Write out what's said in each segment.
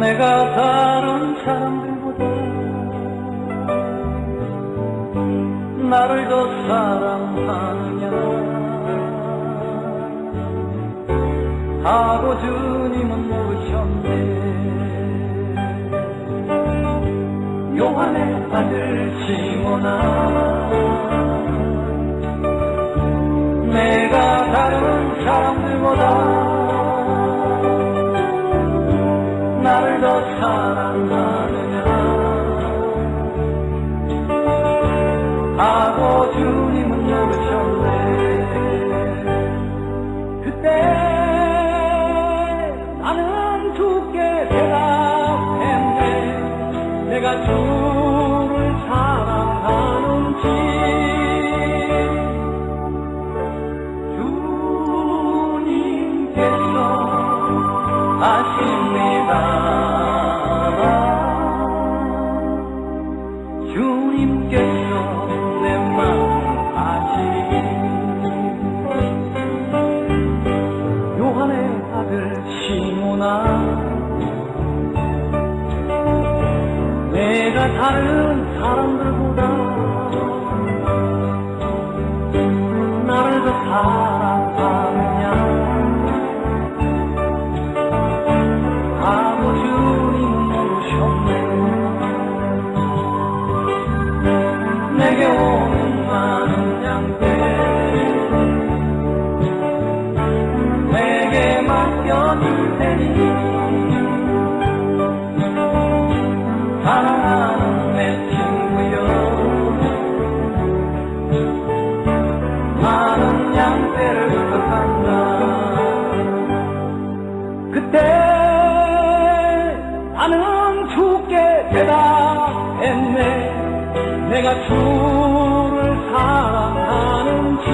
내가 다른 사람들보다 나를 더 사랑하느냐 하고 주님은 물으셨네. 요한의 아들 시몬아, 내가 다른 사람들보다 나를 더 사랑하느냐 하고 주님은 물으셨네. 그때 나는 주께 대답했네. 내가 주를 사랑하는지 주님께서 아십니다. 주님께서 내 마음을 아시니. 요한의 아들 시몬아, 내가 다른 사람들보다 나를 더 사랑하느냐 하고 주님은 물으셨네. 내게 오는 많은 양떼 내게 맡겨줄 테니 사랑하는 내 친구여, 많은 양떼를 부탁한다. 그때 나는 주께 대답했네. 내가 주를 사랑하는지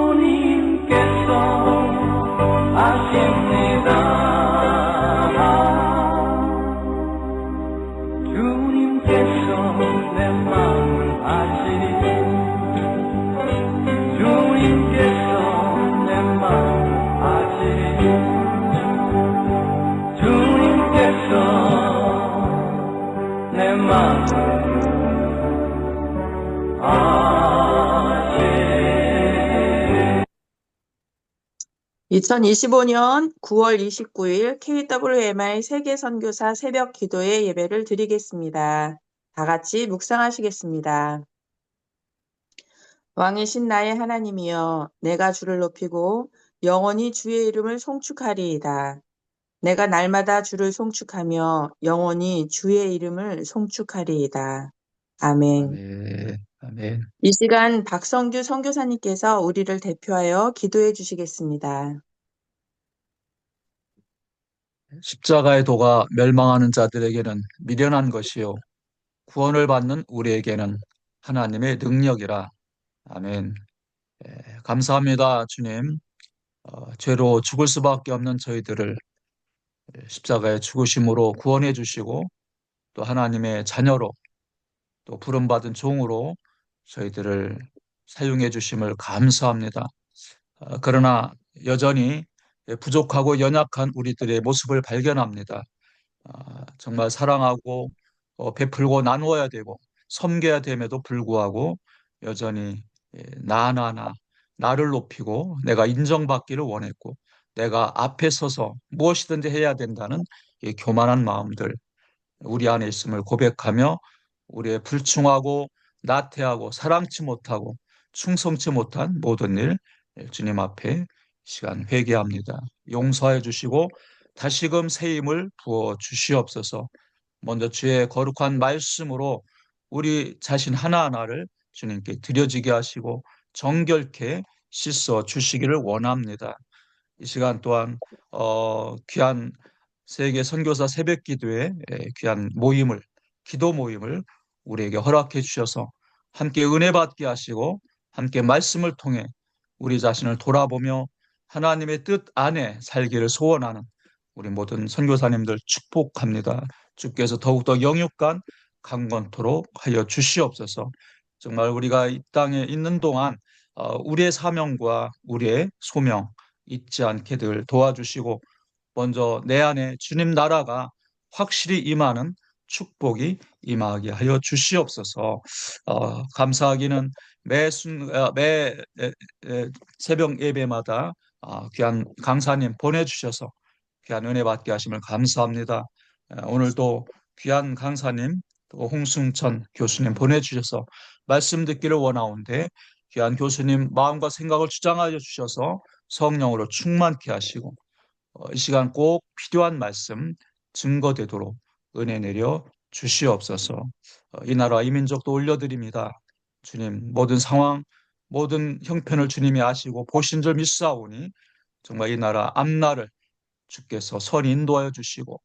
주님께서 아십니다. 주님께서 내 마음을 아시니. 주님께서 내 마음을 아시니. 주님께서 내 마음을 아시니. 2025년 9월 29일 KWMI 세계선교사 새벽 기도회 예배를 드리겠습니다. 다 같이 묵상하시겠습니다. 왕이신 나의 하나님이여, 내가 주를 높이고 영원히 주의 이름을 송축하리이다. 내가 날마다 주를 송축하며 영원히 주의 이름을 송축하리이다. 아멘. 아멘. 아멘. 이 시간 박성규 선교사님께서 우리를 대표하여 기도해 주시겠습니다. 십자가의 도가 멸망하는 자들에게는 미련한 것이요 구원을 받는 우리에게는 하나님의 능력이라. 아멘. 감사합니다, 주님. 죄로 죽을 수밖에 없는 저희들을 십자가의 죽으심으로 구원해 주시고 또 하나님의 자녀로 또 부름받은 종으로 저희들을 사용해 주심을 감사합니다. 그러나 여전히 부족하고 연약한 우리들의 모습을 발견합니다. 정말 사랑하고 베풀고 나누어야 되고 섬겨야 됨에도 불구하고 여전히 나를 높이고 내가 인정받기를 원했고 내가 앞에 서서 무엇이든지 해야 된다는 이 교만한 마음들 우리 안에 있음을 고백하며 우리의 불충하고 나태하고 사랑치 못하고 충성치 못한 모든 일 주님 앞에 시간 회개합니다. 용서해 주시고 다시금 새 힘을 부어 주시옵소서. 먼저 주의 거룩한 말씀으로 우리 자신 하나하나를 주님께 드려지게 하시고 정결케 씻어 주시기를 원합니다. 이 시간 또한 귀한 세계 선교사 새벽 기도회 귀한 모임을 기도 모임을 우리에게 허락해 주셔서 함께 은혜 받게 하시고 함께 말씀을 통해 우리 자신을 돌아보며 하나님의 뜻 안에 살기를 소원하는 우리 모든 선교사님들 축복합니다. 주께서 더욱더 영육간 강건토록 하여 주시옵소서. 정말 우리가 이 땅에 있는 동안 우리의 사명과 우리의 소명 잊지 않게들 도와주시고 먼저 내 안에 주님 나라가 확실히 임하는 축복이 임하게 하여 주시옵소서. 감사하기는 매 새벽 예배마다 귀한 강사님 보내주셔서 귀한 은혜 받게 하심을 감사합니다. 오늘도 귀한 강사님 또 홍승천 교수님 보내주셔서 말씀 듣기를 원하온데 귀한 교수님 마음과 생각을 주장하여 주셔서 성령으로 충만케 하시고 이 시간 꼭 필요한 말씀 증거되도록 은혜 내려 주시옵소서. 이 나라 이 민족도 올려드립니다. 주님 모든 상황 모든 형편을 주님이 아시고 보신 줄 믿사오니 정말 이 나라 앞날을 주께서 선 인도하여 주시고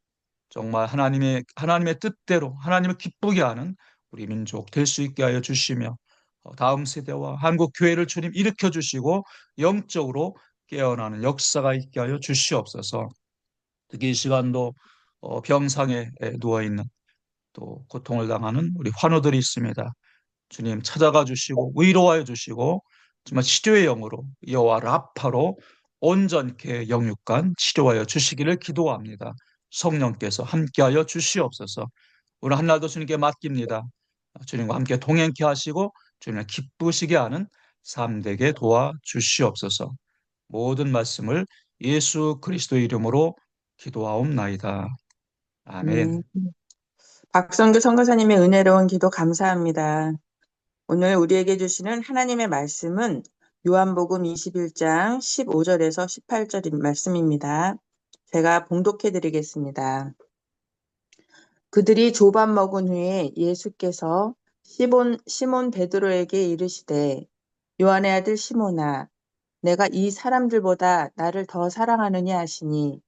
정말 하나님의 뜻대로 하나님을 기쁘게 하는 우리 민족 될 수 있게 하여 주시며 다음 세대와 한국 교회를 주님 일으켜 주시고 영적으로 깨어나는 역사가 있게 하여 주시옵소서. 특히 이 시간도 병상에 누워 있는 또 고통을 당하는 우리 환우들이 있습니다. 주님 찾아가 주시고 위로하여 주시고 정말 치료의 영으로 여호와 라파로 온전케 영육간 치료하여 주시기를 기도합니다. 성령께서 함께하여 주시옵소서. 오늘 한날도 주님께 맡깁니다. 주님과 함께 동행케 하시고 주님을 기쁘시게 하는 삶 되게 도와 주시옵소서. 모든 말씀을 예수 그리스도의 이름으로 기도하옵나이다. 아멘. 박성규 선교사님의 은혜로운 기도 감사합니다. 오늘 우리에게 주시는 하나님의 말씀은 요한복음 21장 15절에서 18절인 말씀입니다. 제가 봉독해 드리겠습니다. 그들이 조밥 먹은 후에 예수께서 시몬 베드로에게 이르시되 요한의 아들 시몬아 내가 이 사람들보다 나를 더 사랑하느냐 하시니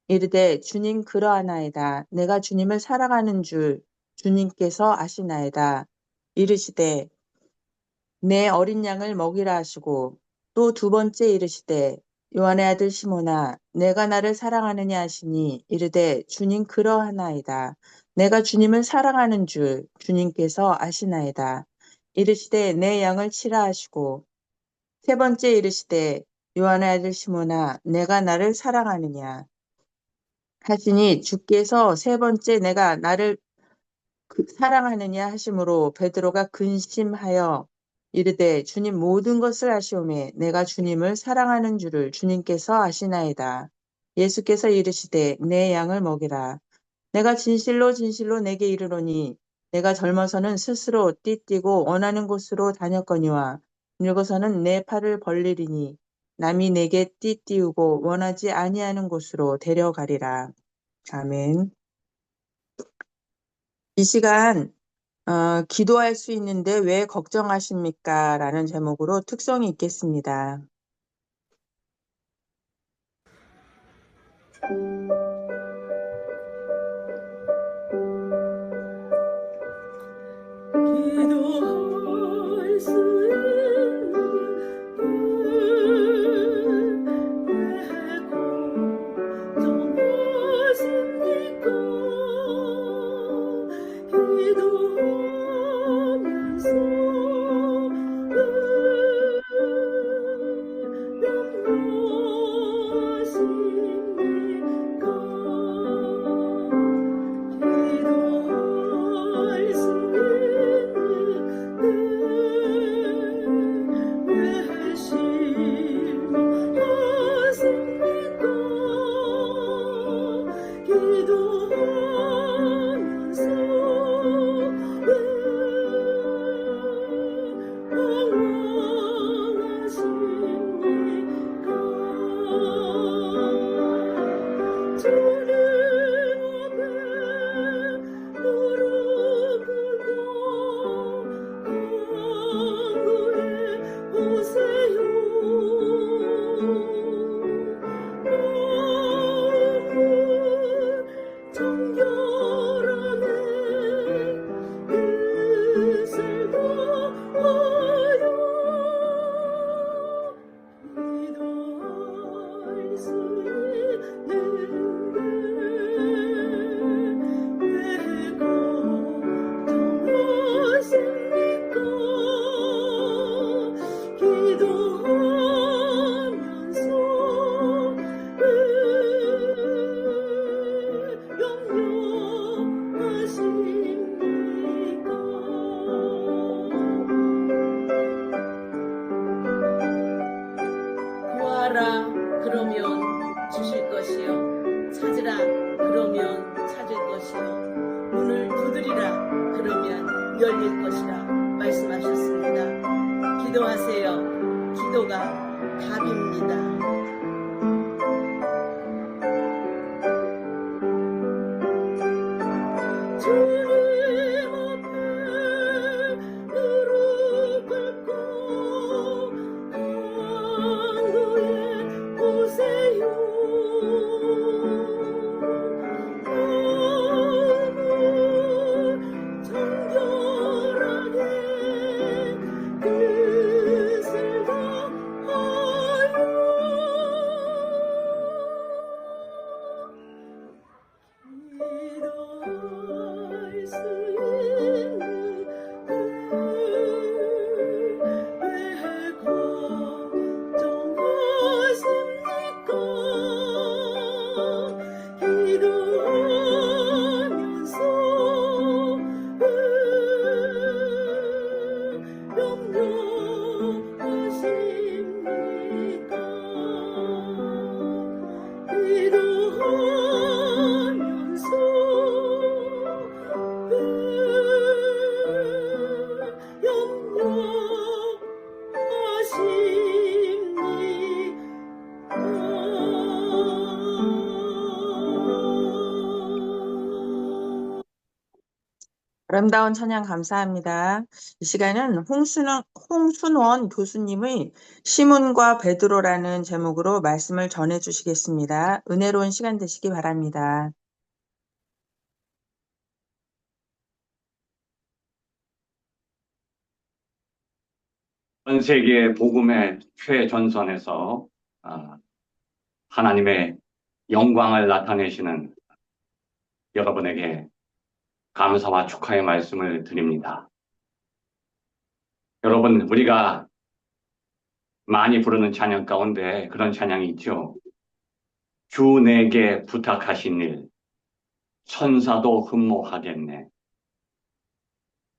이르되 주님 그러하나이다. 내가 주님을 사랑하는 줄 주님께서 아시나이다. 이르시되 내 어린 양을 먹이라 하시고 또 두 번째 이르시되 요한의 아들 시몬아 내가 나를 사랑하느냐 하시니 이르되 주님 그러하나이다. 내가 주님을 사랑하는 줄 주님께서 아시나이다. 이르시되 내 양을 치라 하시고 세 번째 이르시되 요한의 아들 시몬아 내가 나를 사랑하느냐 하시니 주께서 세 번째 내가 나를 사랑하느냐 하심으로 베드로가 근심하여 이르되 주님 모든 것을 아시오매 내가 주님을 사랑하는 줄을 주님께서 아시나이다. 예수께서 이르시되 내 양을 먹이라. 내가 진실로 진실로 내게 이르노니 내가 젊어서는 스스로 띠띠고 원하는 곳으로 다녔거니와 늙어서는 내 팔을 벌리리니 남이 내게 띠띠우고 원하지 아니하는 곳으로 데려가리라. 아멘. 이 시간 기도할 수 있는데 왜 걱정하십니까? 라는 제목으로 특성이 있겠습니다. 기도할 수 있는 왜 걱정하십니까? 기도하면서 염려하십니까? 열릴 것이라 말씀하셨습니다. 기도하세요. 기도가 답입니다. 주님 앞에 무릎 꿇고 간구해 보세요. 마음을 정결하게 뜻을 다하여 기도할 수 있는 왜 걱정하십니까? 기도하면서 염려하십니까? 기도하면서 염려하십니까? 아름다운 찬양 감사합니다. 이 시간은 홍순원 교수님의 시몬과 베드로라는 제목으로 말씀을 전해 주시겠습니다. 은혜로운 시간 되시기 바랍니다. 전 세계 복음의 최전선에서 하나님의 영광을 나타내시는 여러분에게 감사와 축하의 말씀을 드립니다. 여러분, 우리가 많이 부르는 찬양 가운데 그런 찬양이 있죠. 주 내게 부탁하신 일, 천사도 흠모하겠네.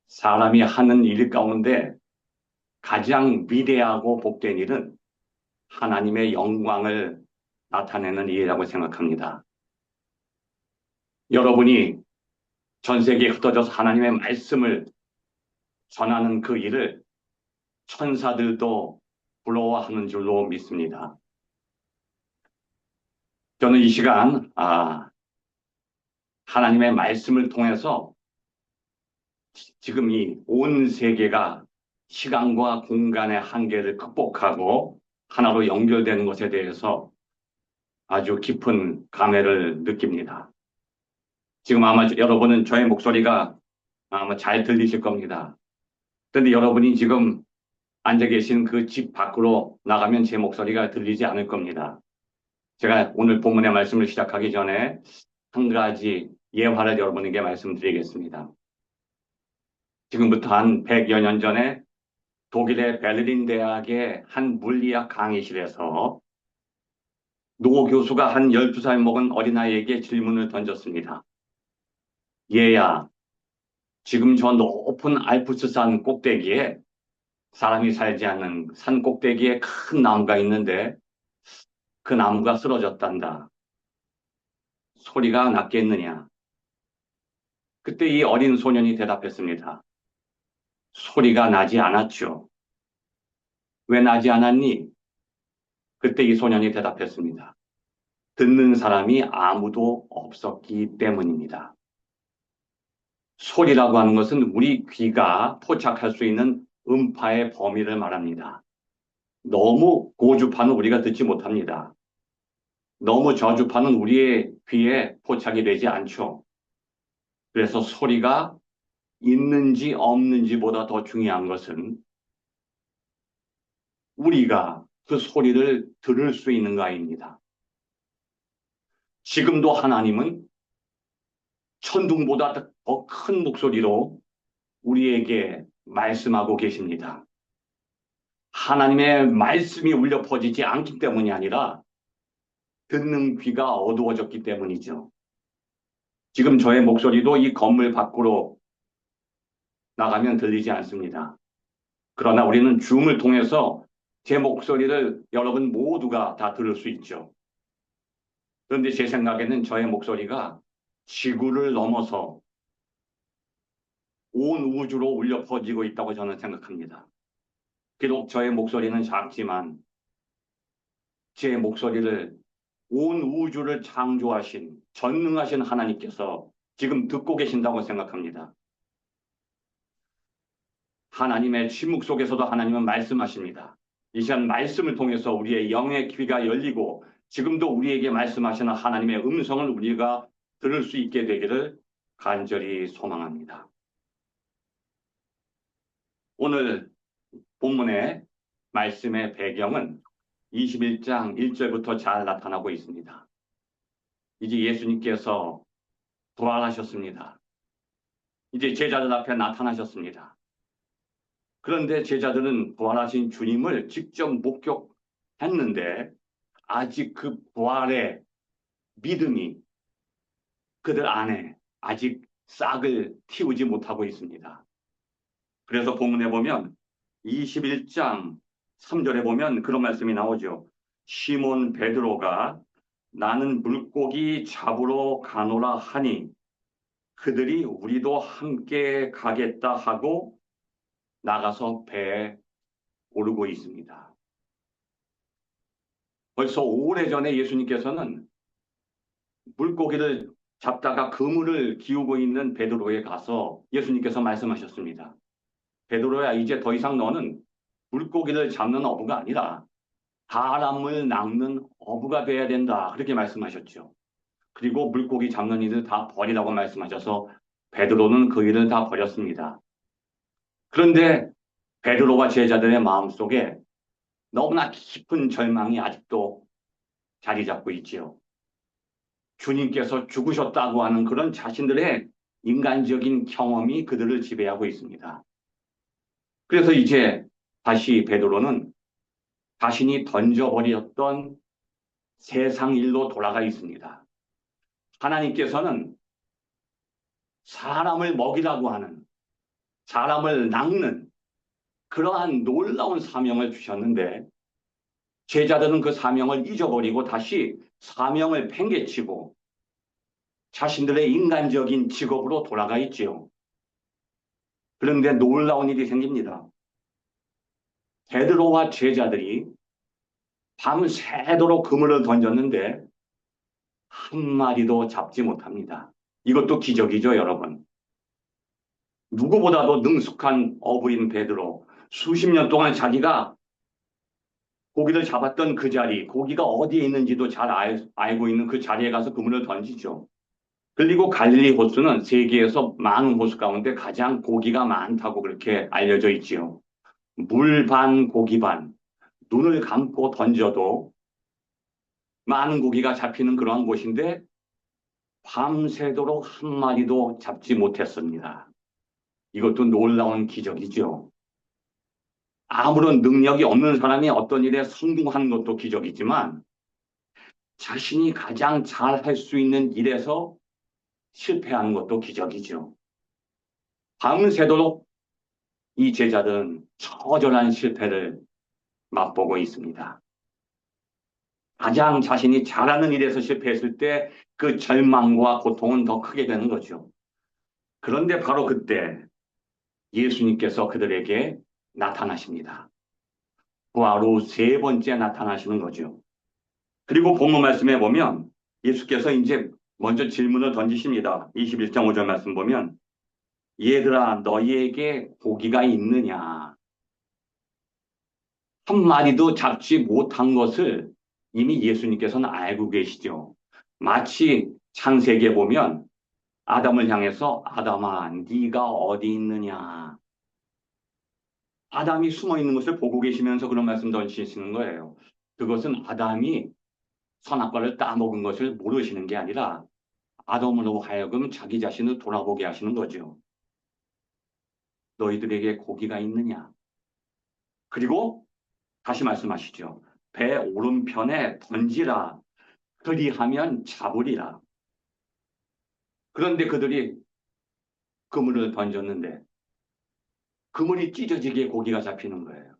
사람이 하는 일 가운데 가장 위대하고 복된 일은 하나님의 영광을 나타내는 일이라고 생각합니다. 여러분이 전 세계에 흩어져서 하나님의 말씀을 전하는 그 일을 천사들도 부러워하는 줄로 믿습니다. 저는 이 시간 하나님의 말씀을 통해서 지금 이 온 세계가 시간과 공간의 한계를 극복하고 하나로 연결되는 것에 대해서 아주 깊은 감회를 느낍니다. 지금 아마 여러분은 저의 목소리가 아마 잘 들리실 겁니다. 그런데 여러분이 지금 앉아 계신 그 집 밖으로 나가면 제 목소리가 들리지 않을 겁니다. 제가 오늘 본문의 말씀을 시작하기 전에 한 가지 예화를 여러분에게 말씀드리겠습니다. 지금부터 한 100여 년 전에 독일의 베를린 대학의 한 물리학 강의실에서 노 교수가 한 12살 먹은 어린아이에게 질문을 던졌습니다. 얘야, 지금 저 높은 알프스산 꼭대기에 사람이 살지 않는 산 꼭대기에 큰 나무가 있는데 그 나무가 쓰러졌단다. 소리가 났겠느냐? 그때 이 어린 소년이 대답했습니다. 소리가 나지 않았죠. 왜 나지 않았니? 그때 이 소년이 대답했습니다. 듣는 사람이 아무도 없었기 때문입니다. 소리라고 하는 것은 우리 귀가 포착할 수 있는 음파의 범위를 말합니다. 너무 고주파는 우리가 듣지 못합니다. 너무 저주파는 우리의 귀에 포착이 되지 않죠. 그래서 소리가 있는지 없는지보다 더 중요한 것은 우리가 그 소리를 들을 수 있는가입니다. 지금도 하나님은 천둥보다 더 큰 목소리로 우리에게 말씀하고 계십니다. 하나님의 말씀이 울려 퍼지지 않기 때문이 아니라 듣는 귀가 어두워졌기 때문이죠. 지금 저의 목소리도 이 건물 밖으로 나가면 들리지 않습니다. 그러나 우리는 줌을 통해서 제 목소리를 여러분 모두가 다 들을 수 있죠. 그런데 제 생각에는 저의 목소리가 지구를 넘어서 온 우주로 울려 퍼지고 있다고 저는 생각합니다. 비록 저의 목소리는 작지만 제 목소리를 온 우주를 창조하신 전능하신 하나님께서 지금 듣고 계신다고 생각합니다. 하나님의 침묵 속에서도 하나님은 말씀하십니다. 이 시간 말씀을 통해서 우리의 영의 귀가 열리고 지금도 우리에게 말씀하시는 하나님의 음성을 우리가 들을 수 있게 되기를 간절히 소망합니다. 오늘 본문의 말씀의 배경은 21장 1절부터 잘 나타나고 있습니다. 이제 예수님께서 부활하셨습니다. 이제 제자들 앞에 나타나셨습니다. 그런데 제자들은 부활하신 주님을 직접 목격했는데 아직 그 부활의 믿음이 그들 안에 아직 싹을 틔우지 못하고 있습니다. 그래서 본문에 보면 21장 3절에 보면 그런 말씀이 나오죠. 시몬 베드로가 나는 물고기 잡으러 가노라 하니 그들이 우리도 함께 가겠다 하고 나가서 배에 오르고 있습니다. 벌써 오래전에 예수님께서는 물고기를 잡다가 그물을 기우고 있는 베드로에 가서 예수님께서 말씀하셨습니다. 베드로야, 이제 더 이상 너는 물고기를 잡는 어부가 아니라 사람을 낚는 어부가 돼야 된다. 그렇게 말씀하셨죠. 그리고 물고기 잡는 일을 다 버리라고 말씀하셔서 베드로는 그 일을 다 버렸습니다. 그런데 베드로와 제자들의 마음속에 너무나 깊은 절망이 아직도 자리 잡고 있지요. 주님께서 죽으셨다고 하는 그런 자신들의 인간적인 경험이 그들을 지배하고 있습니다. 그래서 이제 다시 베드로는 자신이 던져버렸던 세상 일로 돌아가 있습니다. 하나님께서는 사람을 먹이라고 하는, 사람을 낚는 그러한 놀라운 사명을 주셨는데 제자들은 그 사명을 잊어버리고 다시 사명을 팽개치고 자신들의 인간적인 직업으로 돌아가 있지요. 그런데 놀라운 일이 생깁니다. 베드로와 제자들이 밤새도록 그물을 던졌는데 한 마리도 잡지 못합니다. 이것도 기적이죠, 여러분. 누구보다도 능숙한 어부인 베드로, 수십 년 동안 자기가 고기를 잡았던 그 자리, 고기가 어디에 있는지도 잘 알고 있는 그 자리에 가서 그물을 던지죠. 그리고 갈릴리 호수는 세계에서 많은 호수 가운데 가장 고기가 많다고 그렇게 알려져 있지요. 물 반, 고기 반, 눈을 감고 던져도 많은 고기가 잡히는 그러한 곳인데 밤새도록 한 마리도 잡지 못했습니다. 이것도 놀라운 기적이죠. 아무런 능력이 없는 사람이 어떤 일에 성공하는 것도 기적이지만 자신이 가장 잘할 수 있는 일에서 실패하는 것도 기적이죠. 밤새도록 이 제자들은 처절한 실패를 맛보고 있습니다. 가장 자신이 잘하는 일에서 실패했을 때 그 절망과 고통은 더 크게 되는 거죠. 그런데 바로 그때 예수님께서 그들에게 나타나십니다. 부활 후 세 번째 나타나시는 거죠. 그리고 본문 말씀에 보면 예수께서 이제 먼저 질문을 던지십니다. 21장 5절 말씀 보면 얘들아 너희에게 고기가 있느냐? 한 마리도 잡지 못한 것을 이미 예수님께서는 알고 계시죠. 마치 창세기에 보면 아담을 향해서 아담아 네가 어디 있느냐? 아담이 숨어 있는 것을 보고 계시면서 그런 말씀 던지시는 거예요. 그것은 아담이 선악과를 따먹은 것을 모르시는 게 아니라 아담으로 하여금 자기 자신을 돌아보게 하시는 거죠. 너희들에게 고기가 있느냐? 그리고 다시 말씀하시죠. 배 오른편에 던지라. 그리하면 잡으리라. 그런데 그들이 그물을 던졌는데 그물이 찢어지게 고기가 잡히는 거예요.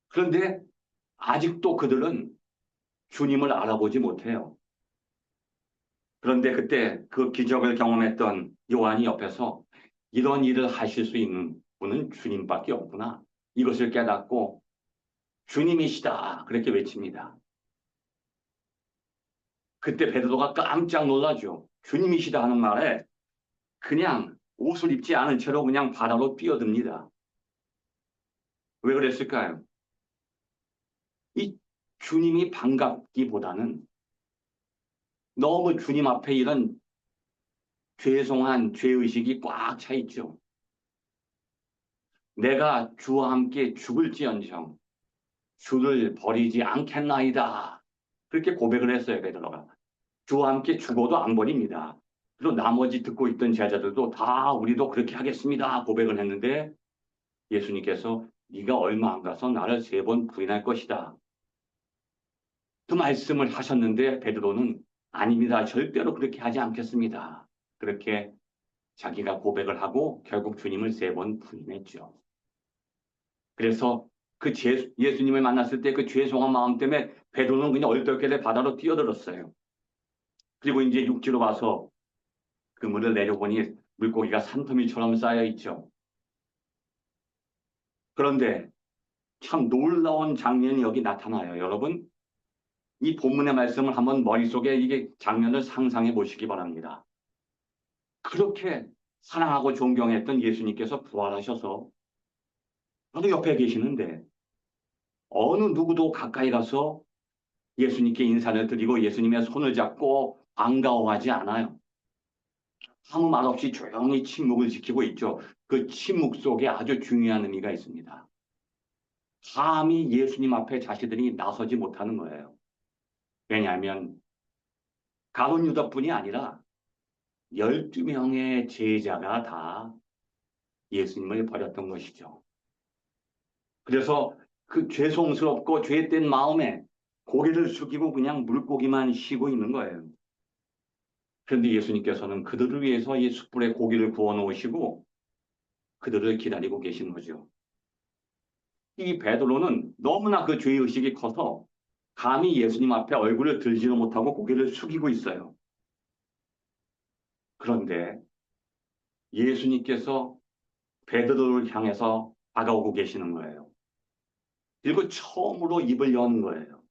그런데 아직도 그들은 주님을 알아보지 못해요. 그런데 그때 그 기적을 경험했던 요한이 옆에서 이런 일을 하실 수 있는 분은 주님밖에 없구나. 이것을 깨닫고 주님이시다. 그렇게 외칩니다. 그때 베드로가 깜짝 놀라죠. 주님이시다 하는 말에 그냥 옷을 입지 않은 채로 그냥 바다로 뛰어듭니다. 왜 그랬을까요? 이 주님이 반갑기보다는 너무 주님 앞에 이런 죄송한 죄의식이 꽉 차 있죠. 내가 주와 함께 죽을지언정 주를 버리지 않겠나이다. 그렇게 고백을 했어요, 베드로가. 주와 함께 죽어도 안 버립니다. 그리고 나머지 듣고 있던 제자들도 다 우리도 그렇게 하겠습니다. 고백을 했는데 예수님께서 네가 얼마 안 가서 나를 3번 부인할 것이다. 그 말씀을 하셨는데 베드로는 아닙니다. 절대로 그렇게 하지 않겠습니다. 그렇게 자기가 고백을 하고 결국 주님을 3번 부인했죠. 그래서 예수님을 만났을 때 그 죄송한 마음 때문에 베드로는 그냥 얼떨결에 바다로 뛰어들었어요. 그리고 이제 육지로 와서 그 물을 내려보니 물고기가 산더미처럼 쌓여 있죠. 그런데 참 놀라운 장면이 여기 나타나요. 여러분, 이 본문의 말씀을 한번 머릿속에 이게 장면을 상상해 보시기 바랍니다. 그렇게 사랑하고 존경했던 예수님께서 부활하셔서 바로 옆에 계시는데 어느 누구도 가까이 가서 예수님께 인사를 드리고 예수님의 손을 잡고 반가워하지 않아요. 아무 말 없이 조용히 침묵을 지키고 있죠. 그 침묵 속에 아주 중요한 의미가 있습니다. 감히 예수님 앞에 자신들이 나서지 못하는 거예요. 왜냐하면 가룟 유다뿐이 아니라 12명의 제자가 다 예수님을 버렸던 것이죠. 그래서 그 죄송스럽고 죄된 마음에 고개를 숙이고 그냥 물고기만 쉬고 있는 거예요. 그런데 예수님께서는 그들을 위해서 이 숯불에 고기를 구워 놓으시고 그들을 기다리고 계신 거죠. 이 베드로는 너무나 그 죄의식이 커서 감히 예수님 앞에 얼굴을 들지도 못하고 고개를 숙이고 있어요. 그런데 예수님께서 베드로를 향해서 다가오고 계시는 거예요. 그리고 처음으로 입을 여는 거예요.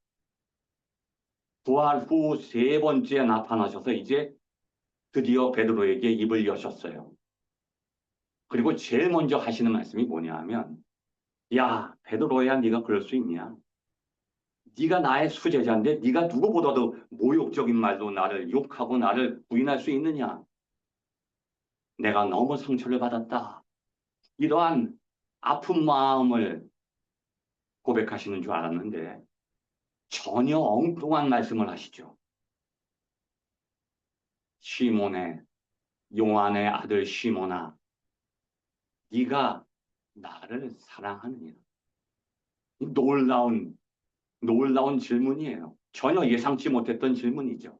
부활 후 3번째 나타나셔서 이제 드디어 베드로에게 입을 여셨어요. 그리고 제일 먼저 하시는 말씀이 뭐냐 하면 야, 베드로야 네가 그럴 수 있냐? 네가 나의 수제자인데 네가 누구보다도 모욕적인 말로 나를 욕하고 나를 부인할 수 있느냐? 내가 너무 상처를 받았다. 이러한 아픈 마음을 고백하시는 줄 알았는데 전혀 엉뚱한 말씀을 하시죠. 시몬의 요한의 아들 시몬아, 네가 나를 사랑하느냐? 놀라운 질문이에요. 전혀 예상치 못했던 질문이죠.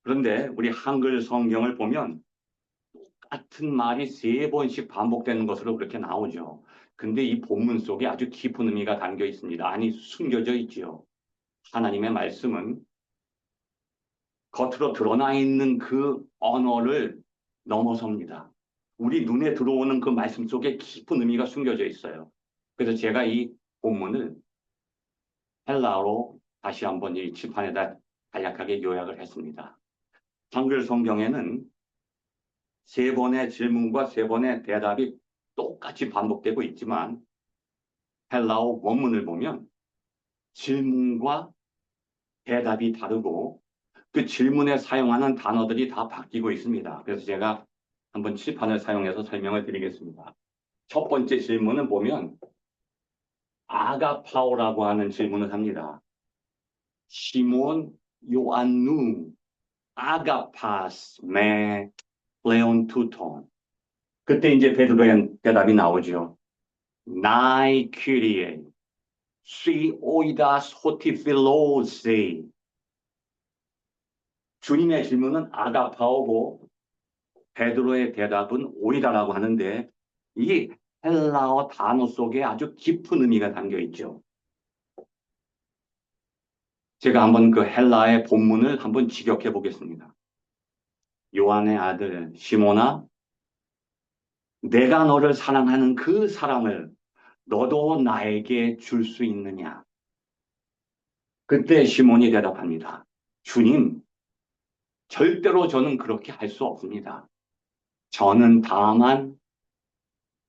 그런데 우리 한글 성경을 보면 똑같은 말이 3번씩 반복되는 것으로 그렇게 나오죠. 근데 이 본문 속에 아주 깊은 의미가 담겨 있습니다. 아니, 숨겨져 있지요. 하나님의 말씀은 겉으로 드러나 있는 그 언어를 넘어섭니다. 우리 눈에 들어오는 그 말씀 속에 깊은 의미가 숨겨져 있어요. 그래서 제가 이 본문을 헬라어로 다시 한번 이 칠판에다 간략하게 요약을 했습니다. 한글 성경에는 3번의 질문과 3번의 대답이 똑같이 반복되고 있지만 헬라어 원문을 보면 질문과 대답이 다르고 그 질문에 사용하는 단어들이 다 바뀌고 있습니다. 그래서 제가 한번 칠판을 사용해서 설명을 드리겠습니다. 첫 번째 질문은 보면 아가파오라고 하는 질문을 합니다. 시몬 요안누 아가파스 메 레온 투톤. 그때 이제 베드로의 대답이 나오죠. 나이 퀴리에 시 오이다스 호티필로세. 주님의 질문은 아가파오고 베드로의 대답은 오이다라고 하는데 이 헬라어 단어 속에 아주 깊은 의미가 담겨 있죠. 제가 한번 그 헬라의 본문을 한번 직역해 보겠습니다. 요한의 아들 시몬아, 내가 너를 사랑하는 그 사랑을 너도 나에게 줄 수 있느냐? 그때 시몬이 대답합니다. 주님, 절대로 저는 그렇게 할 수 없습니다. 저는 다만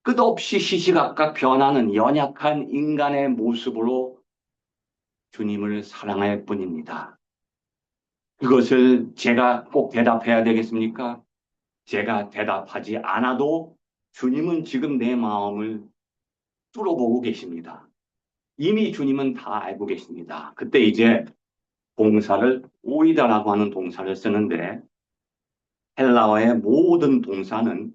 끝없이 시시각각 변하는 연약한 인간의 모습으로 주님을 사랑할 뿐입니다. 그것을 제가 꼭 대답해야 되겠습니까? 제가 대답하지 않아도 주님은 지금 내 마음을 뚫어보고 계십니다. 이미 주님은 다 알고 계십니다. 그때 이제 동사를 오이다라고 하는 동사를 쓰는데 헬라어의 모든 동사는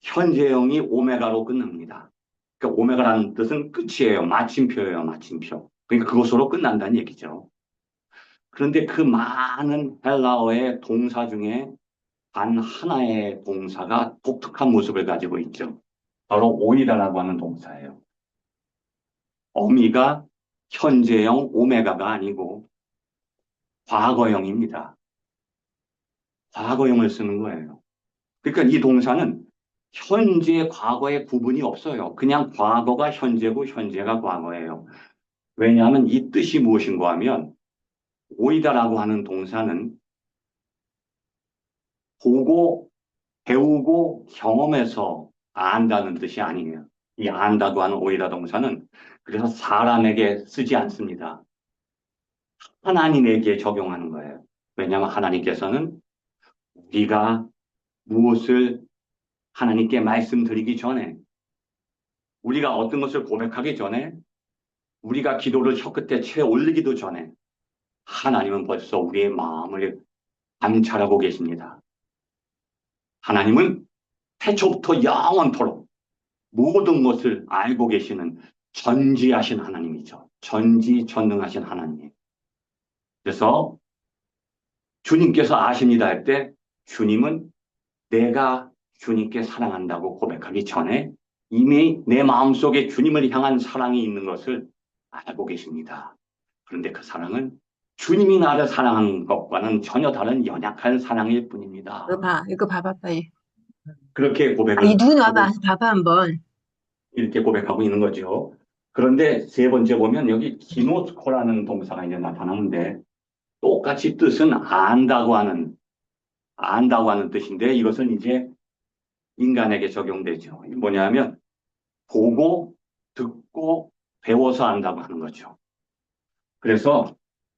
현재형이 오메가로 끝납니다. 그러니까 오메가라는 뜻은 끝이에요. 마침표예요. 마침표. 그러니까 그것으로 끝난다는 얘기죠. 그런데 그 많은 헬라어의 동사 중에 단 하나의 동사가 독특한 모습을 가지고 있죠. 바로 오이다라고 하는 동사예요. 어미가 현재형 오메가가 아니고 과거형입니다. 과거형을 쓰는 거예요. 그러니까 이 동사는 현재, 과거의 구분이 없어요. 그냥 과거가 현재고 현재가 과거예요. 왜냐하면 이 뜻이 무엇인가 하면 오이다라고 하는 동사는 보고, 배우고, 경험해서 안다는 뜻이 아니에요. 이 안다고 하는 오이다 동사는 그래서 사람에게 쓰지 않습니다. 하나님에게 적용하는 거예요. 왜냐하면 하나님께서는 우리가 무엇을 하나님께 말씀드리기 전에, 우리가 어떤 것을 고백하기 전에, 우리가 기도를 혀 끝에 채 올리기도 전에 하나님은 벌써 우리의 마음을 감찰하고 계십니다. 하나님은 태초부터 영원토록 모든 것을 알고 계시는 전지하신 하나님이죠. 전지전능하신 하나님. 그래서 주님께서 아십니다 할 때 주님은 내가 주님께 사랑한다고 고백하기 전에 이미 내 마음속에 주님을 향한 사랑이 있는 것을 알고 계십니다. 그런데 그 사랑은 주님이 나를 사랑하는 것과는 전혀 다른 연약한 사랑일 뿐입니다. 이거 봐봐, 빨리. 그렇게 이 고백을 눈 하고 와봐, 봐봐, 한번. 이렇게 고백하고 있는 거죠. 그런데 세 번째 보면 여기 기노스코라는 동사가 이제 나타나는데 똑같이 뜻은 안다고 하는 뜻인데 이것은 이제 인간에게 적용되죠. 뭐냐면 보고 듣고 배워서 안다고 하는 거죠. 그래서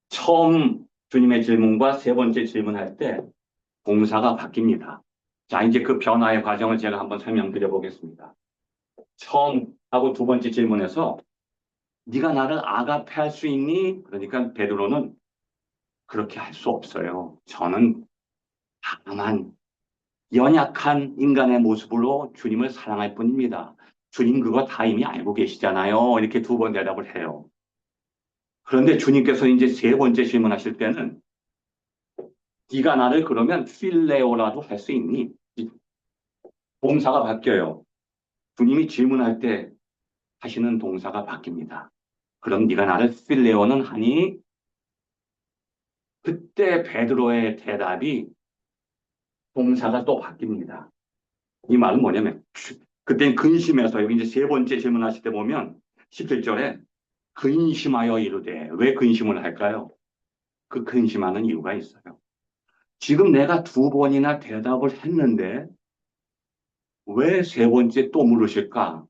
처음 주님의 질문과 세 번째 질문할 때 동사가 바뀝니다. 자, 이제 그 변화의 과정을 제가 한번 설명드려 보겠습니다. 처음 하고 두 번째 질문에서 네가 나를 아가페 할 수 있니? 그러니까 베드로는 그렇게 할 수 없어요. 저는 다만 연약한 인간의 모습으로 주님을 사랑할 뿐입니다. 주님 그거 다 이미 알고 계시잖아요. 이렇게 두 번 대답을 해요. 그런데 주님께서 이제 세 번째 질문하실 때는 네가 나를 그러면 필레오라도 할 수 있니? 동사가 바뀌어요. 주님이 질문할 때 하시는 동사가 바뀝니다. 그럼 네가 나를 필레오는 하니? 그때 베드로의 대답이 동사가 또 바뀝니다. 이 말은 뭐냐면 그때 근심해서 여기 이제 세 번째 질문하실 때 보면 17절에 근심하여 이르되 왜 근심을 할까요? 그 근심하는 이유가 있어요. 지금 내가 두 번이나 대답을 했는데 왜 세 번째 또 물으실까?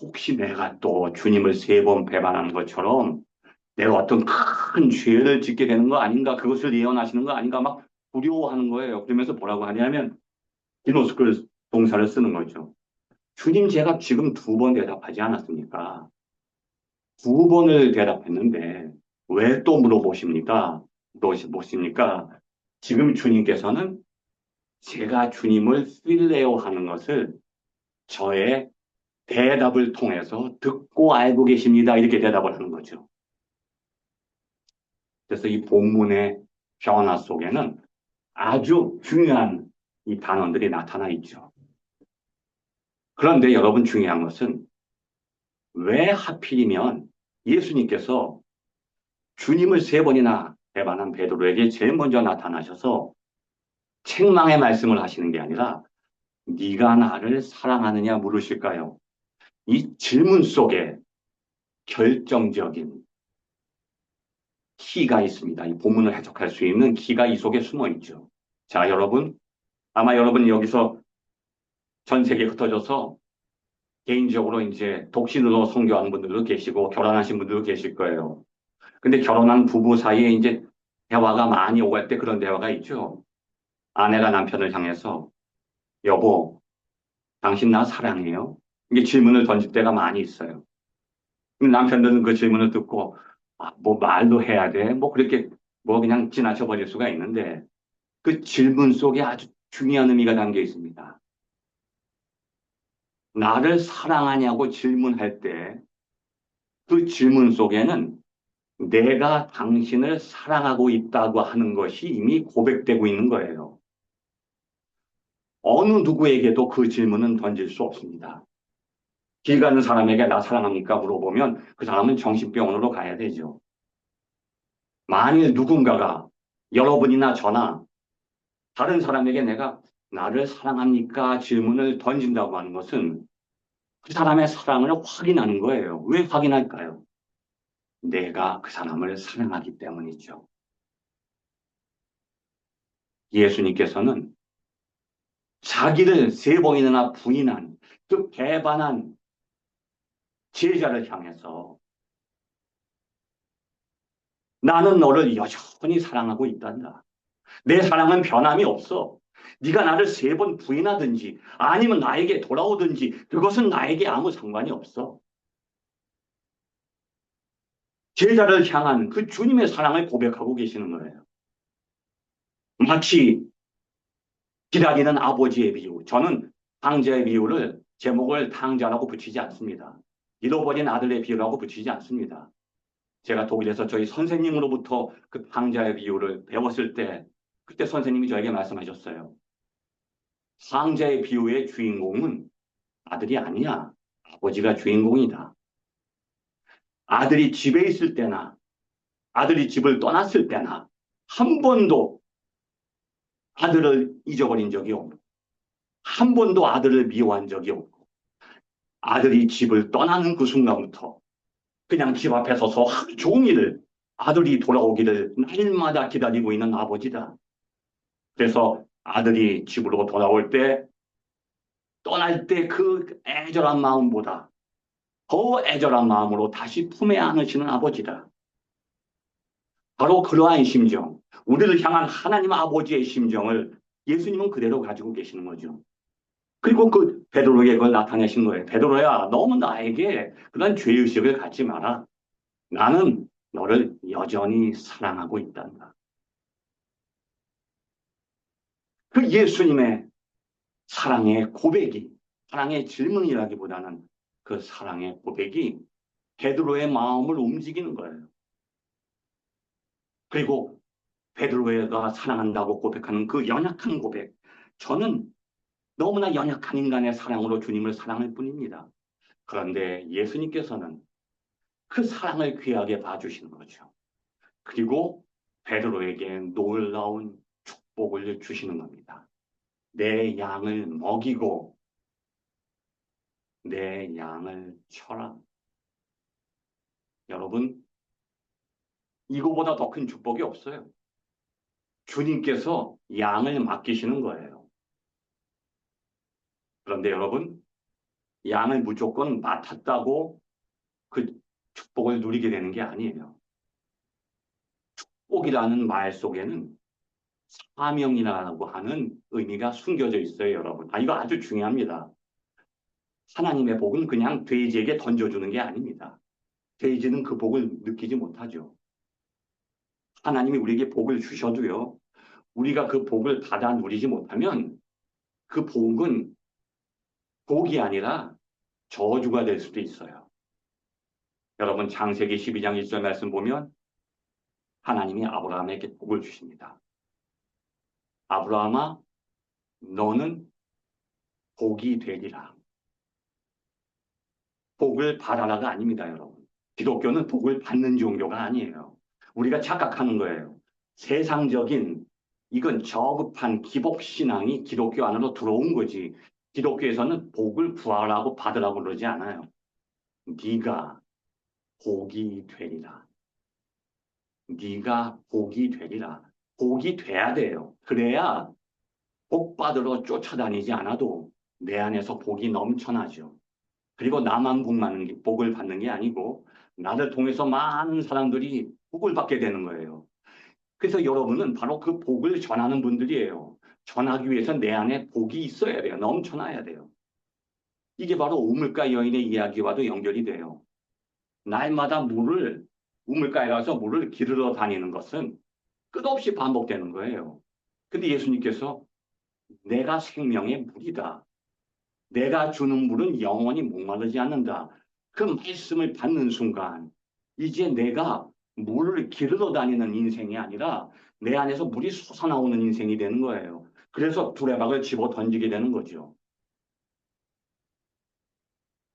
혹시 내가 또 주님을 세 번 배반하는 것처럼 내가 어떤 큰 죄를 짓게 되는 거 아닌가? 그것을 예언하시는 거 아닌가? 막 두려워하는 거예요. 그러면서 뭐라고 하냐면 디노스콜 동사를 쓰는 거죠. 주님 제가 지금 두 번 대답하지 않았습니까? 두 번을 대답했는데 왜 또 물어보십니까? 보십니까? 지금 주님께서는 제가 주님을 필레오 하는 것을 저의 대답을 통해서 듣고 알고 계십니다. 이렇게 대답을 하는 거죠. 그래서 이 본문의 변화 속에는 아주 중요한 이 단어들이 나타나 있죠. 그런데 여러분 중요한 것은 왜 하필이면 예수님께서 주님을 세 번이나 배반한 베드로에게 제일 먼저 나타나셔서 책망의 말씀을 하시는 게 아니라 네가 나를 사랑하느냐 물으실까요? 이 질문 속에 결정적인 키가 있습니다. 이 본문을 해석할 수 있는 키가 이 속에 숨어 있죠. 자, 여러분, 아마 여러분 여기서 전 세계에 흩어져서 개인적으로 이제 독신으로 선교하는 분들도 계시고 결혼하신 분들도 계실 거예요. 근데 결혼한 부부 사이에 이제 대화가 많이 오갈 때 그런 대화가 있죠. 아내가 남편을 향해서 여보, 당신 나 사랑해요? 이게 질문을 던질 때가 많이 있어요. 근데 남편들은 그 질문을 듣고 뭐 말도 해야 돼? 뭐 그렇게 뭐 그냥 지나쳐 버릴 수가 있는데 그 질문 속에 아주 중요한 의미가 담겨 있습니다. 나를 사랑하냐고 질문할 때 그 질문 속에는 내가 당신을 사랑하고 있다고 하는 것이 이미 고백되고 있는 거예요. 어느 누구에게도 그 질문은 던질 수 없습니다. 길 가는 사람에게 나 사랑합니까? 물어보면 그 사람은 정신병원으로 가야 되죠. 만일 누군가가 여러분이나 저나 다른 사람에게 내가 나를 사랑합니까? 질문을 던진다고 하는 것은 그 사람의 사랑을 확인하는 거예요. 왜 확인할까요? 내가 그 사람을 사랑하기 때문이죠. 예수님께서는 자기를 3번이나 부인한 그 배반한 제자를 향해서 나는 너를 여전히 사랑하고 있단다. 내 사랑은 변함이 없어. 네가 나를 3번 부인하든지 아니면 나에게 돌아오든지 그것은 나에게 아무 상관이 없어. 제자를 향한 그 주님의 사랑을 고백하고 계시는 거예요. 마치 기다리는 아버지의 비유. 저는 탕자의 비유를 제목을 탕자라고 붙이지 않습니다. 잃어버린 아들의 비유라고 붙이지 않습니다. 제가 독일에서 저희 선생님으로부터 그 탕자의 비유를 배웠을 때 그때 선생님이 저에게 말씀하셨어요. 탕자의 비유의 주인공은 아들이 아니야. 아버지가 주인공이다. 아들이 집에 있을 때나 아들이 집을 떠났을 때나 한 번도 아들을 잊어버린 적이 없고 한 번도 아들을 미워한 적이 없고 아들이 집을 떠나는 그 순간부터 그냥 집 앞에 서서 하루 종일 아들이 돌아오기를 날마다 기다리고 있는 아버지다. 그래서 아들이 집으로 돌아올 때 떠날 때 그 애절한 마음보다 더 애절한 마음으로 다시 품에 안으시는 아버지다. 바로 그러한 심정, 우리를 향한 하나님 아버지의 심정을 예수님은 그대로 가지고 계시는 거죠. 그리고 그 베드로에게 그걸 나타내신 거예요. 베드로야, 너무 나에게 그런 죄의식을 갖지 마라. 나는 너를 여전히 사랑하고 있단다. 그 예수님의 사랑의 고백이, 사랑의 질문이라기보다는 그 사랑의 고백이 베드로의 마음을 움직이는 거예요. 그리고 베드로가 사랑한다고 고백하는 그 연약한 고백. 저는 너무나 연약한 인간의 사랑으로 주님을 사랑할 뿐입니다. 그런데 예수님께서는 그 사랑을 귀하게 봐주시는 거죠. 그리고 베드로에게 놀라운 축복을 주시는 겁니다. 내 양을 먹이고 내 양을 쳐라. 여러분, 이거보다 더 큰 축복이 없어요. 주님께서 양을 맡기시는 거예요. 그런데 여러분, 양을 무조건 맡았다고 그 축복을 누리게 되는 게 아니에요. 축복이라는 말 속에는 사명이라고 하는 의미가 숨겨져 있어요, 여러분. 이거 아주 중요합니다. 하나님의 복은 그냥 돼지에게 던져주는 게 아닙니다. 돼지는 그 복을 느끼지 못하죠. 하나님이 우리에게 복을 주셔도요, 우리가 그 복을 받아 누리지 못하면 그 복은 복이 아니라 저주가 될 수도 있어요. 여러분, 창세기 12장 1절 말씀 보면 하나님이 아브라함에게 복을 주십니다. 아브라함아, 너는 복이 되리라. 복을 받아라가 아닙니다, 여러분. 기독교는 복을 받는 종교가 아니에요. 우리가 착각하는 거예요. 세상적인 이건 저급한 기복신앙이 기독교 안으로 들어온 거지. 기독교에서는 복을 구하라고 받으라고 그러지 않아요. 네가 복이 되리라. 네가 복이 되리라. 복이 돼야 돼요. 그래야 복 받으러 쫓아다니지 않아도 내 안에서 복이 넘쳐나죠. 그리고 나만 복을 받는 게 아니고 나를 통해서 많은 사람들이 복을 받게 되는 거예요. 그래서 여러분은 바로 그 복을 전하는 분들이에요. 전하기 위해서 내 안에 복이 있어야 돼요. 넘쳐나야 돼요. 이게 바로 우물가 여인의 이야기와도 연결이 돼요. 날마다 우물가에 가서 물을 기르러 다니는 것은 끝없이 반복되는 거예요. 근데 예수님께서 내가 생명의 물이다. 내가 주는 물은 영원히 목마르지 않는다. 그 말씀을 받는 순간 이제 내가 물을 기르러 다니는 인생이 아니라 내 안에서 물이 솟아나오는 인생이 되는 거예요. 그래서 두레박을 집어 던지게 되는 거죠.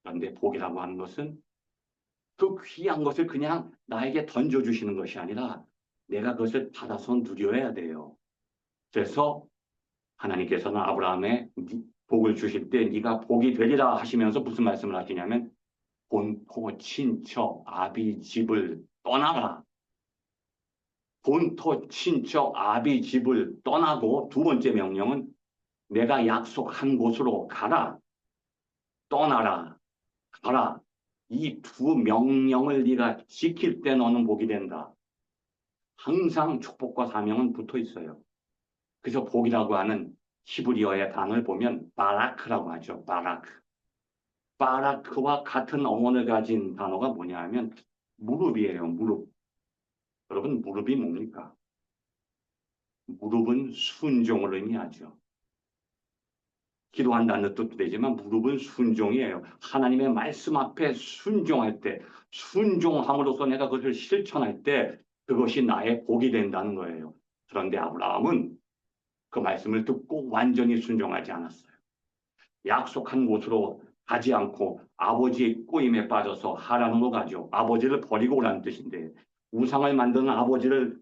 그런데 복이라고 하는 것은 그 귀한 것을 그냥 나에게 던져주시는 것이 아니라 내가 그것을 받아서 누려야 돼요. 그래서 하나님께서는 아브라함의 복을 주실 때 네가 복이 되리라 하시면서 무슨 말씀을 하시냐면 본토 친척 아비 집을 떠나라. 본토 친척 아비 집을 떠나고 두 번째 명령은 내가 약속한 곳으로 가라. 떠나라. 가라. 이 두 명령을 네가 지킬 때 너는 복이 된다. 항상 축복과 사명은 붙어 있어요. 그래서 복이라고 하는 히브리어의 단어를 보면 바라크라고 하죠. 바라크. 바라크와 같은 어원을 가진 단어가 뭐냐 하면 무릎이에요. 무릎. 여러분 무릎이 뭡니까? 무릎은 순종을 의미하죠. 기도한다는 뜻도 되지만 무릎은 순종이에요. 하나님의 말씀 앞에 순종할 때, 순종함으로써 내가 그것을 실천할 때 그것이 나의 복이 된다는 거예요. 그런데 아브라함은 그 말씀을 듣고 완전히 순종하지 않았어요. 약속한 곳으로 가지 않고 아버지의 꼬임에 빠져서 하란으로 가죠. 아버지를 버리고 오라는 뜻인데 우상을 만드는 아버지를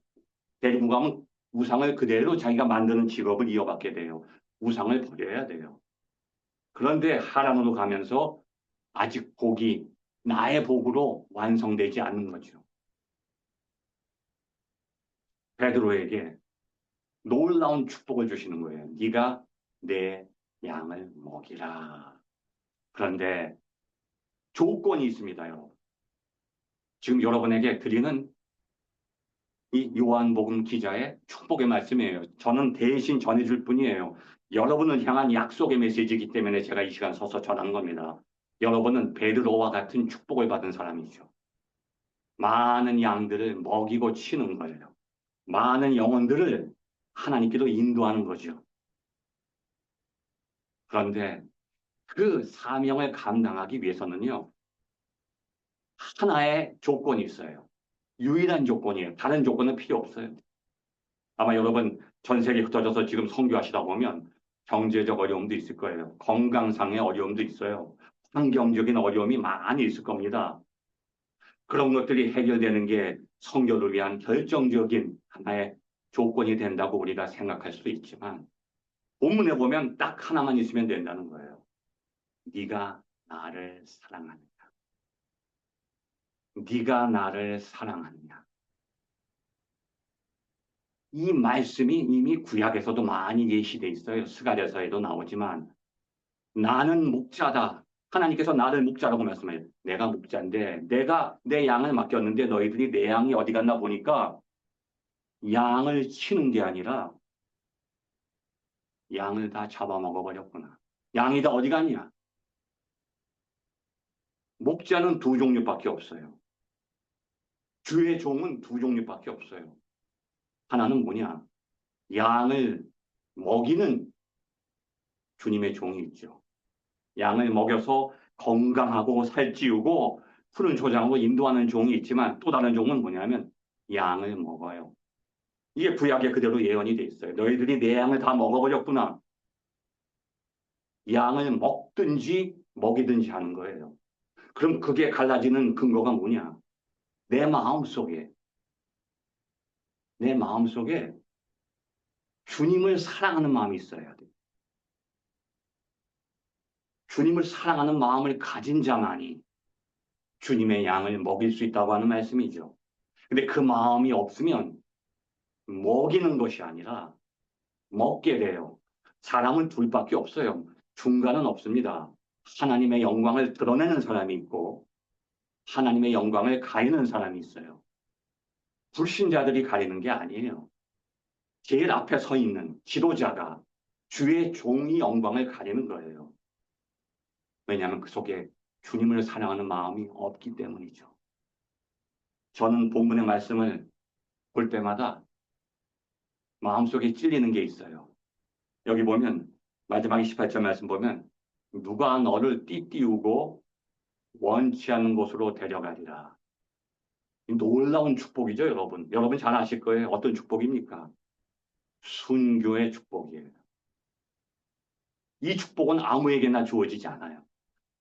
데리고 가면 우상을 그대로 자기가 만드는 직업을 이어받게 돼요. 우상을 버려야 돼요. 그런데 하란으로 가면서 아직 복이 나의 복으로 완성되지 않는 거죠. 베드로에게 놀라운 축복을 주시는 거예요. 네가 내 양을 먹이라. 그런데 조건이 있습니다, 여러분. 지금 여러분에게 드리는 이 요한복음 기자의 축복의 말씀이에요. 저는 대신 전해줄 뿐이에요. 여러분을 향한 약속의 메시지이기 때문에 제가 이 시간 서서 전한 겁니다. 여러분은 베드로와 같은 축복을 받은 사람이죠. 많은 양들을 먹이고 치는 거예요. 많은 영혼들을 하나님께로 인도하는 거죠. 그런데 그 사명을 감당하기 위해서는요, 하나의 조건이 있어요. 유일한 조건이에요. 다른 조건은 필요 없어요. 아마 여러분 전 세계 흩어져서 지금 선교하시다 보면 경제적 어려움도 있을 거예요. 건강상의 어려움도 있어요. 환경적인 어려움이 많이 있을 겁니다. 그런 것들이 해결되는 게 선교를 위한 결정적인 하나의 조건이 된다고 우리가 생각할 수도 있지만 본문에 보면 딱 하나만 있으면 된다는 거예요. 네가 나를 사랑하느냐. 네가 나를 사랑하느냐. 이 말씀이 이미 구약에서도 많이 예시돼 있어요. 스가랴서에도 나오지만 나는 목자다. 하나님께서 나를 목자라고 말씀해요. 내가 목자인데 내가 내 양을 맡겼는데 너희들이 내 양이 어디 갔나 보니까 양을 치는 게 아니라 양을 다 잡아먹어버렸구나. 양이 다 어디 갔냐? 목자는 두 종류밖에 없어요. 주의 종은 두 종류밖에 없어요. 하나는 뭐냐? 양을 먹이는 주님의 종이 있죠. 양을 먹여서 건강하고 살찌우고 푸른 초장으로 인도하는 종이 있지만 또 다른 종은 뭐냐면 양을 먹어요. 이게 구약에 그대로 예언이 돼 있어요. 너희들이 내 양을 다 먹어버렸구나. 양을 먹든지 먹이든지 하는 거예요. 그럼 그게 갈라지는 근거가 뭐냐? 내 마음속에 주님을 사랑하는 마음이 있어야 돼. 주님을 사랑하는 마음을 가진 자만이 주님의 양을 먹일 수 있다고 하는 말씀이죠. 근데 그 마음이 없으면 먹이는 것이 아니라 먹게 돼요. 사람은 둘밖에 없어요. 중간은 없습니다. 하나님의 영광을 드러내는 사람이 있고 하나님의 영광을 가리는 사람이 있어요. 불신자들이 가리는 게 아니에요. 제일 앞에 서 있는 지도자가 주의 종이 영광을 가리는 거예요. 왜냐하면 그 속에 주님을 사랑하는 마음이 없기 때문이죠. 저는 본문의 말씀을 볼 때마다 마음속에 찔리는 게 있어요. 여기 보면 마지막 28절 말씀 보면 누가 너를 띠띠우고 원치 않는 곳으로 데려가리라. 놀라운 축복이죠, 여러분. 여러분 잘 아실 거예요. 어떤 축복입니까? 순교의 축복이에요. 이 축복은 아무에게나 주어지지 않아요.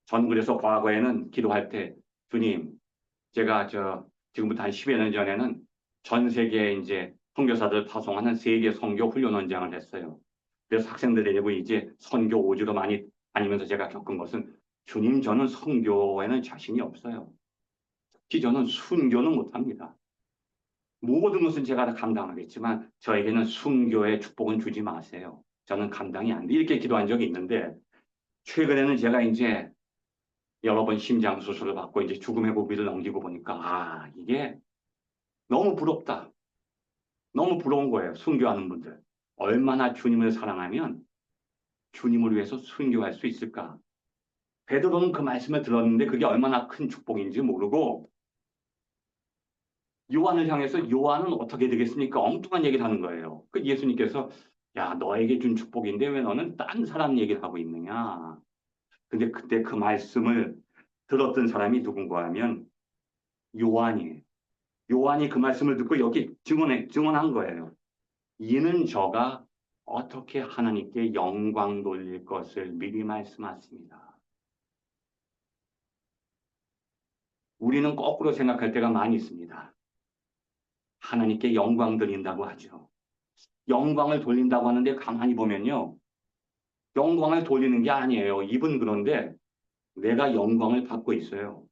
전 그래서 과거에는 기도할 때 주님, 제가 지금부터 한 10여 년 전에는 전 세계에 이제 선교사들 파송하는 세계 선교 훈련 원장을 했어요. 그래서 학생들에게 이제 선교 오주로 많이 다니면서 제가 겪은 것은 주님, 저는 선교에는 자신이 없어요. 특히 저는 순교는 못합니다. 모든 것은 제가 다 감당하겠지만 저에게는 순교의 축복은 주지 마세요. 저는 감당이 안 돼. 이렇게 기도한 적이 있는데 최근에는 제가 이제 여러 번 심장 수술을 받고 이제 죽음의 고비를 넘기고 보니까 이게 너무 부럽다. 너무 부러운 거예요. 순교하는 분들. 얼마나 주님을 사랑하면 주님을 위해서 순교할 수 있을까? 베드로는 그 말씀을 들었는데 그게 얼마나 큰 축복인지 모르고 요한을 향해서 요한은 어떻게 되겠습니까? 엉뚱한 얘기를 하는 거예요. 그 예수님께서 야, 너에게 준 축복인데 왜 너는 딴 사람 얘기를 하고 있느냐? 근데 그때 그 말씀을 들었던 사람이 누군가 하면 요한이에요. 요한이 그 말씀을 듣고 여기 증언한 거예요. 이는 저가 어떻게 하나님께 영광 돌릴 것을 미리 말씀하십니다. 우리는 거꾸로 생각할 때가 많이 있습니다. 하나님께 영광 돌린다고 하죠. 영광을 돌린다고 하는데 가만히 보면요. 영광을 돌리는 게 아니에요. 입은 그런데 내가 영광을 받고 있어요.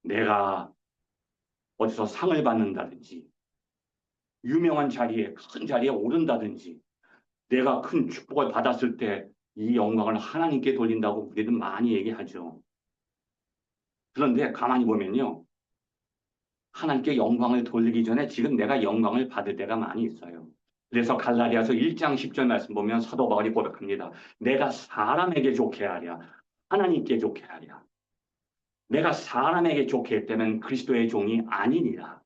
내가 어디서 상을 받는다든지 유명한 자리에 큰 자리에 오른다든지 내가 큰 축복을 받았을 때 이 영광을 하나님께 돌린다고 우리는 많이 얘기하죠. 그런데 가만히 보면요. 하나님께 영광을 돌리기 전에 지금 내가 영광을 받을 때가 많이 있어요. 그래서 갈라디아서 1장 10절 말씀 보면 사도 바울이 고백합니다. 내가 사람에게 좋게 하랴 하나님께 좋게 하랴. 내가 사람에게 좋게 했다면 그리스도의 종이 아니니라.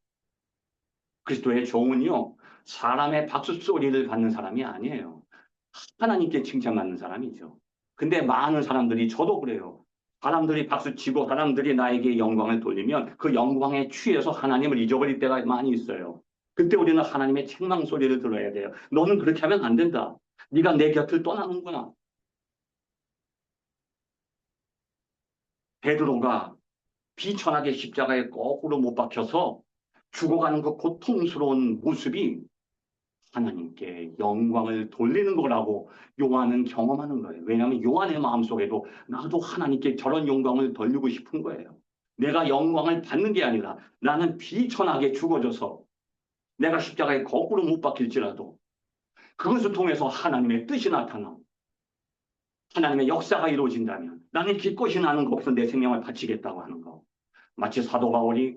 그리스도의 종은요. 사람의 박수 소리를 받는 사람이 아니에요. 하나님께 칭찬받는 사람이죠. 근데 많은 사람들이 저도 그래요. 사람들이 박수치고 사람들이 나에게 영광을 돌리면 그 영광에 취해서 하나님을 잊어버릴 때가 많이 있어요. 그때 우리는 하나님의 책망 소리를 들어야 돼요. 너는 그렇게 하면 안 된다. 네가 내 곁을 떠나는구나. 베드로가 비천하게 십자가에 거꾸로 못 박혀서 죽어가는 그 고통스러운 모습이 하나님께 영광을 돌리는 거라고 요한은 경험하는 거예요. 왜냐하면 요한의 마음속에도 나도 하나님께 저런 영광을 돌리고 싶은 거예요. 내가 영광을 받는 게 아니라 나는 비천하게 죽어져서 내가 십자가에 거꾸로 못 박힐지라도 그것을 통해서 하나님의 뜻이 나타나 하나님의 역사가 이루어진다면 나는 기꺼이 나는 거기서 내 생명을 바치겠다고 하는 거. 마치 사도 바울이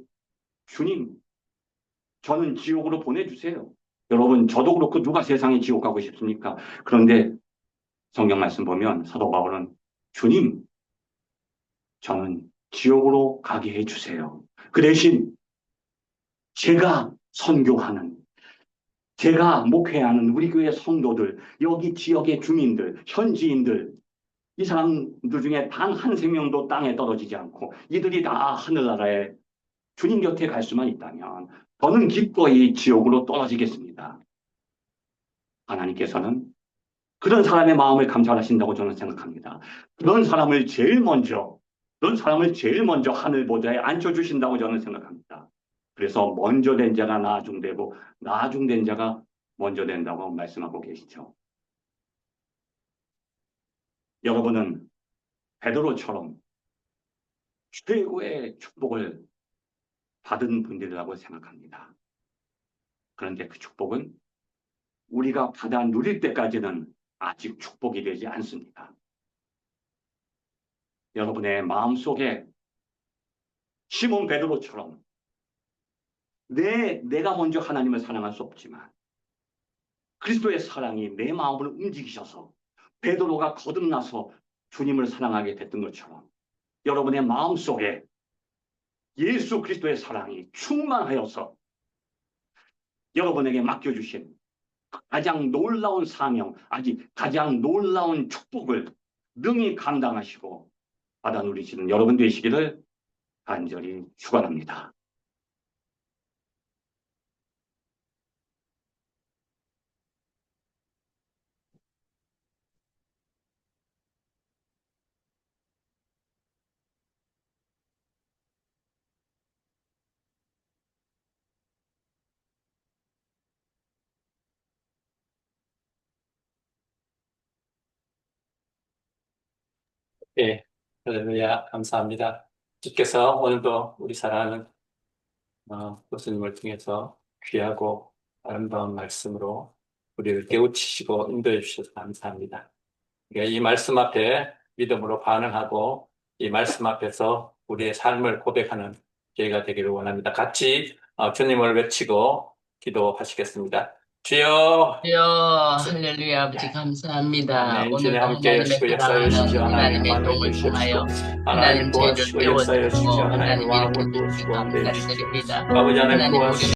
주님 저는 지옥으로 보내주세요. 여러분 저도 그렇고 누가 세상에 지옥 가고 싶습니까? 그런데 성경 말씀 보면 사도 바울은 주님 저는 지옥으로 가게 해주세요. 그 대신 제가 선교하는 제가 목회하는 우리 교회 성도들 여기 지역의 주민들 현지인들 이 사람들 중에 단 한 생명도 땅에 떨어지지 않고 이들이 다 하늘나라에 주님 곁에 갈 수만 있다면 저는 기꺼이 지옥으로 떨어지겠습니다. 하나님께서는 그런 사람의 마음을 감찰하신다고 저는 생각합니다. 그런 사람을 제일 먼저 하늘 보좌에 앉혀주신다고 저는 생각합니다. 그래서 먼저 된 자가 나중되고 나중된 자가 먼저 된다고 말씀하고 계시죠. 여러분은 베드로처럼 최고의 축복을 받은 분들이라고 생각합니다. 그런데 그 축복은 우리가 받아 누릴 때까지는 아직 축복이 되지 않습니다. 여러분의 마음속에 시몬 베드로처럼 내가 먼저 하나님을 사랑할 수 없지만 그리스도의 사랑이 내 마음을 움직이셔서 베드로가 거듭나서 주님을 사랑하게 됐던 것처럼 여러분의 마음속에 예수 그리스도의 사랑이 충만하여서 여러분에게 맡겨주신 가장 놀라운 사명, 아직 가장 놀라운 축복을 능히 감당하시고 받아 누리시는 여러분 되시기를 간절히 축원합니다. 예, 할렐루야, 감사합니다. 주께서 오늘도 우리 사랑하는 교수님을 통해서 귀하고 아름다운 말씀으로 우리를 깨우치시고 인도해 주셔서 감사합니다. 그러니까 이 말씀 앞에 믿음으로 반응하고 이 말씀 앞에서 우리의 삶을 고백하는 저희가 되기를 원합니다. 같이 주님을 외치고 기도하시겠습니다. 주여, 주여, 할렐루야, 아버지 감사합니다. 아멘. 주님 오늘도 함께 하나님의 하시고 역사해 사랑하는 주시오. 하나님 하나님의 만나 종을 주시옵시고 통하여 하나님 하나님 죄를 도와주시고 역사해 깨워주시고 주시오. 하나님 하나님 왕을 이름을 부르시고 함께 감사를 해주시오. 드립니다. 아버지 하나님 하나님 도와주시고